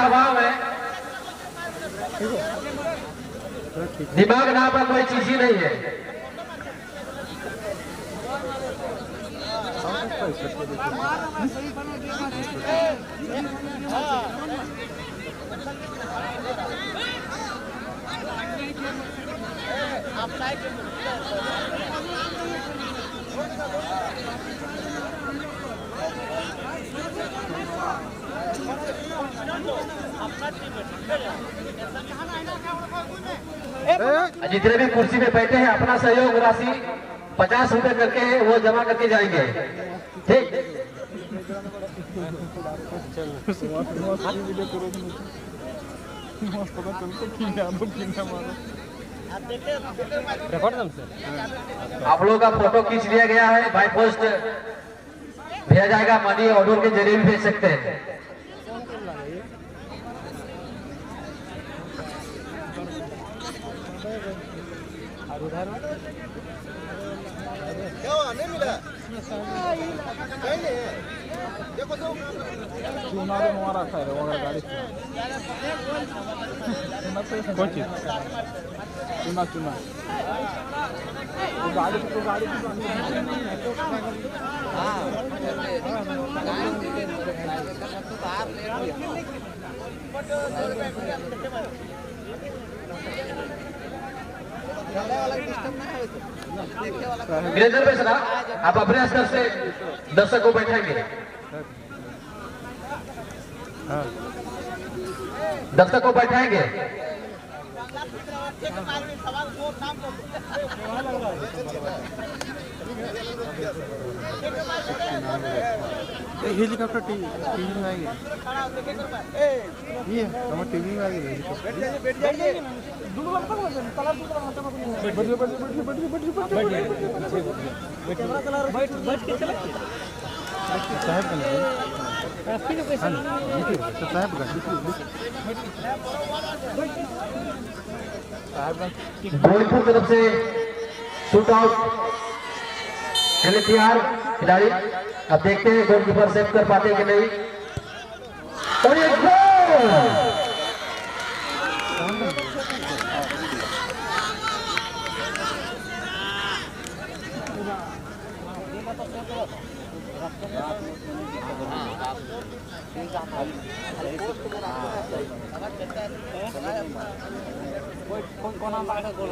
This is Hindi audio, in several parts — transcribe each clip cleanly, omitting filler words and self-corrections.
हवा में दिमाग नाम का कोई चीज ही नहीं है। जितने भी कुर्सी में बैठे हैं अपना सहयोग राशि 50 रुपए करके वो जमा करके जाएंगे। ठीक। आप लोगों का फोटो खींच लिया गया है, बाय पोस्ट भेजा जाएगा, मनी ऑर्डर के जरिए भी भेज सकते हैं। नहीं मिला देखो तो चुना तो मारा था रे वगैरह गाड़ी कौन चीज चुना चुना तो गाड़ी वीरेंद्र मिश्रा आप अपने स्तर से दर्शक को बैठाएंगे। दर्शक को बैठाएंगे। हेलीकॉप्टर टीवी में आएगी ये हमारे टीवी में आएगी गोलपुर तरफ से शूट आउट खेले तैयार खिलाड़ी। अब देखते हैं गोलकीपर सेव कर पाते हैं कि नहीं। और ये गोल! कौन गोल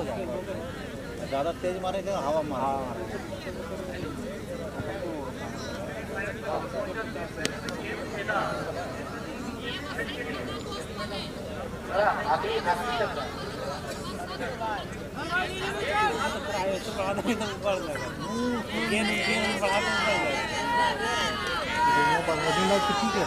ज्यादा तेज मारे थे हवा मारा ठीक है।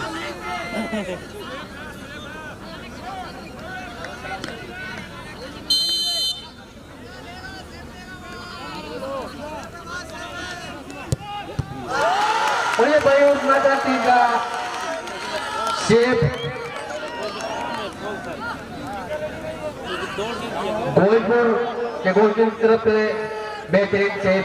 का सेव गोलपुर के गोल की तरफ से बेहतरीन सेव।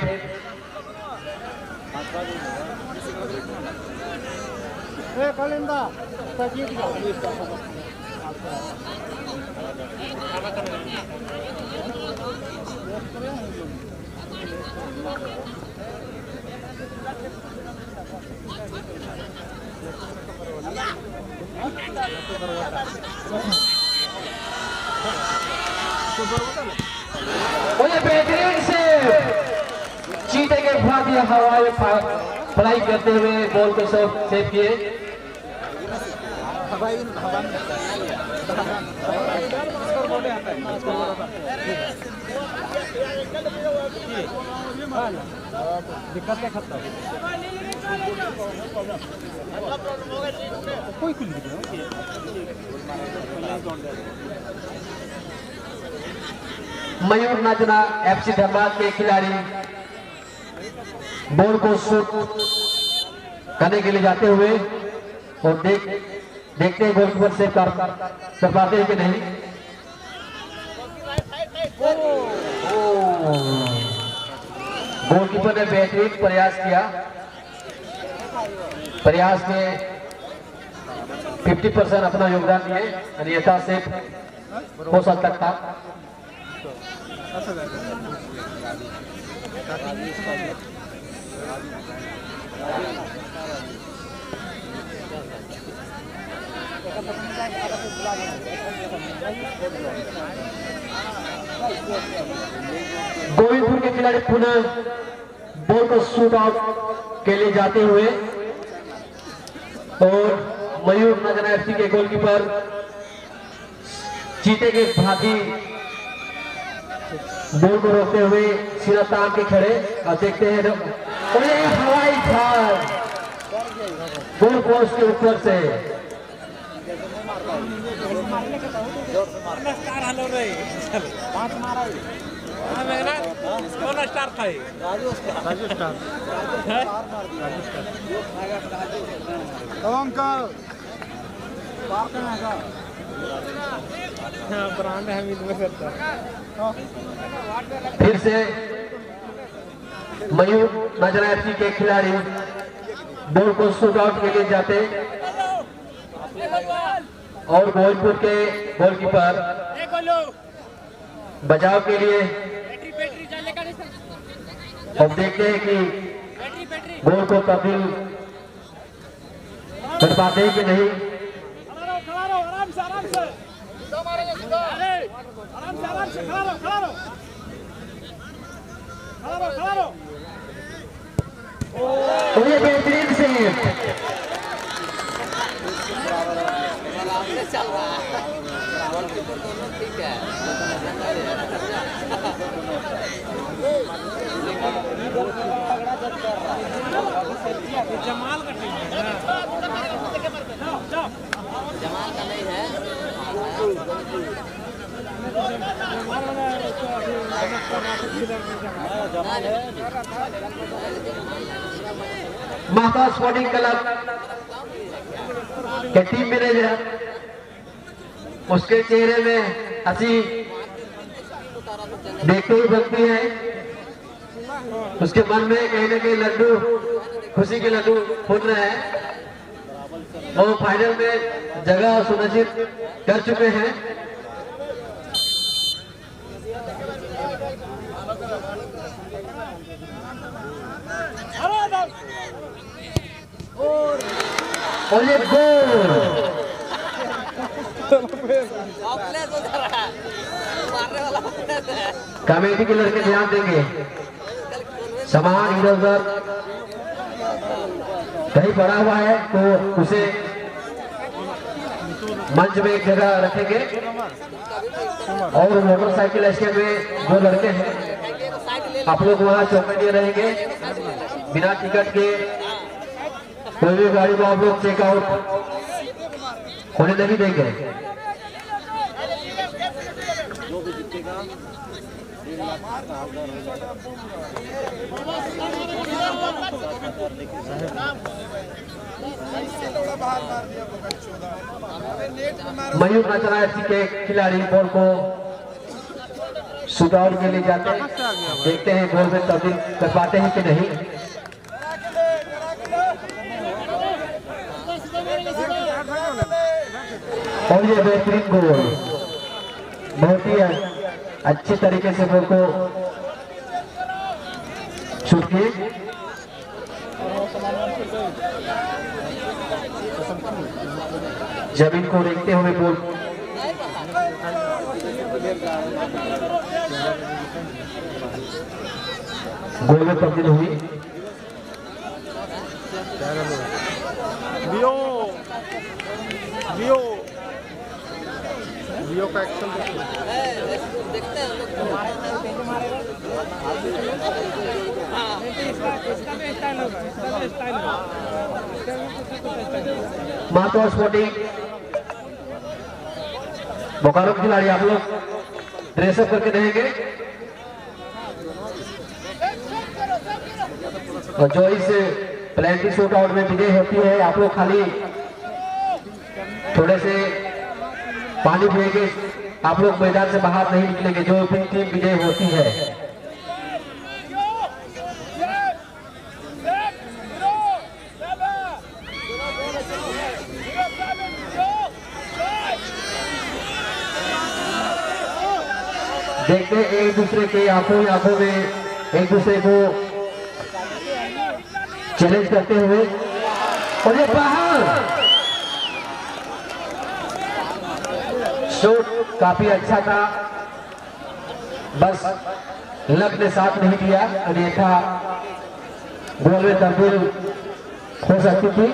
बेहतरीन से चीते के बाद यह हवाई फ्लाई करते हुए बॉल को सेव किए। दिक्कत क्या खत्म कोई कुछ नहीं। मयूर नाजना एफसी धनबाद के खिलाड़ी बॉल को शूट करने के लिए जाते हुए और देखते हैं गोलकीपर सेव कर पाते हैं कि नहीं। गोलकीपर ने बेहतरीन प्रयास किया। प्रयास में 50% अपना योगदान दिए, अन्यथा सिर्फ हो सकता था। गोविंदपुर के खिलाड़ी पुनः बॉल को शूट आउट के लिए जाते हुए और मयूर नगरा एफसी के गोलकीपर चीते के भांति बॉल को रोकते हुए सिरा तान के खड़े और देखते हैं और ये हवाई फायर गोल पोस्ट के ऊपर से स्टार था राजू स्टार ब्रांड है फिर से मयूर नजरा एफसी के खिलाड़ी बॉल को शूट आउट के लिए जाते और गोविंदपुर के गोलकीपर बचाव के लिए अब देखते हैं कि बॉल को तब्दील कर पाते हैं कि नहीं। और ये बेहतरीन सेव चल रहा है ठीक है। जमाल का टीम है जमाल का नहीं है महता स्पोर्टिंग क्लब के टीम मैनेजर उसके चेहरे में हंसी देखते ही बनती है, उसके मन में कहीं ना कहीं लड्डू खुशी के लड्डू फूट रहे हैं। वो फाइनल में जगह सुनिश्चित कर चुके हैं। और ये गोल कमेटी के लड़के ध्यान देंगे, सामान इधर उधर कहीं पड़ा हुआ है तो उसे मंच में एक जगह रखेंगे और मोटरसाइकिल स्टैंड में जो लड़के हैं आप लोग वहाँ चौकटिए रहेंगे, बिना टिकट के कोई भी गाड़ी को आप लोग चेकआउट होने नहीं देंगे। मयूर नचरा एफसी के खिलाड़ी बॉल को शूट आउट के लिए जाते हैं, देखते हैं बॉल में तब्दील कर पाते हैं कि नहीं। और ये बेहतरीन गोल, बहुत ही अच्छे तरीके से बॉल को शूट किए। जमीन को देखते हुए बॉल गोल में तब्दील हुई। लियो का एक्शन देखते हैं महतो स्पोर्टिंग बोकारो खिलाड़ी आप लोग ड्रेसअप करके रहेंगे और जो इस प्लेंटी शूट आउट में विजय होती है आप लोग खाली थोड़े से पानी पिएंगे, आप लोग मैदान से बाहर नहीं निकलेंगे। जो भी टीम विजय होती है देखते हैं एक दूसरे के आंखों ही आंखों में एक दूसरे को चैलेंज करते हुए। और ये बाहर शॉट काफी अच्छा था, बस लक ने साथ नहीं दिया, अन्यथा गोल में तब्दील हो सकती थी।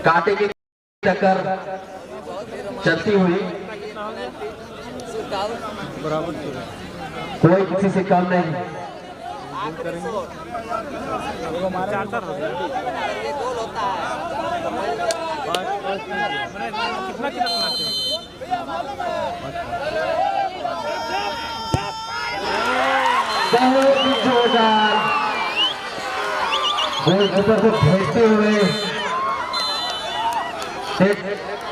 कांटे की टक्कर चलती हुई, बराबर कोई किसी से कम नहीं। ये गोल होता है। कितना कितना बहुत ही जोरदार गोलकीपर को भेजते हुए